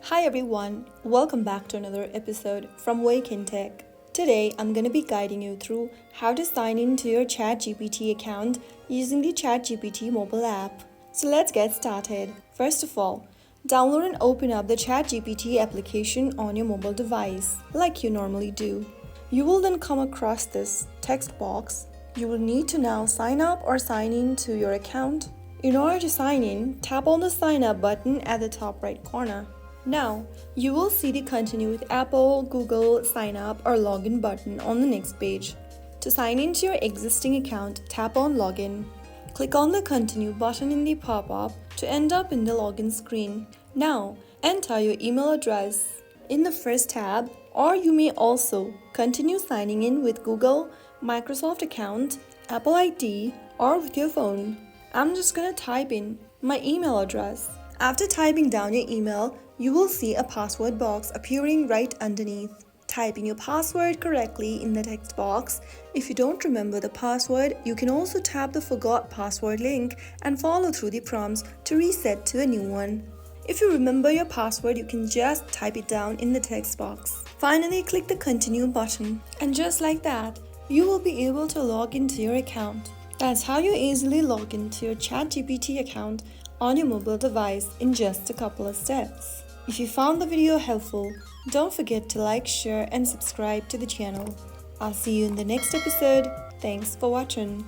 Hi everyone, welcome back to another episode from Wake&Tech. Today I'm going to be guiding you through how to sign into your ChatGPT account using the ChatGPT mobile app. So let's get started. First of all, download and open up the ChatGPT application on your mobile device like you normally do. You will then come across this text box. You will need to now sign up or sign in to your account. In order to sign in, tap on the sign up button at the top right corner. Now, you will see the Continue with Apple, Google, Sign Up or Login button on the next page. To sign into your existing account, tap on Login. Click on the Continue button in the pop-up to end up in the login screen. Now, enter your email address in the first tab, or you may also continue signing in with Google, Microsoft account, Apple ID, or with your phone. I'm just gonna type in my email address. After typing down your email, you will see a password box appearing right underneath. Type in your password correctly in the text box. If you don't remember the password, you can also tap the Forgot Password link and follow through the prompts to reset to a new one. If you remember your password, you can just type it down in the text box. Finally, click the Continue button. And just like that, you will be able to log into your account. That's how you easily log into your ChatGPT account on your mobile device in just a couple of steps. If you found the video helpful, don't forget to like, share and subscribe to the channel. I'll see you in the next episode. Thanks for watching.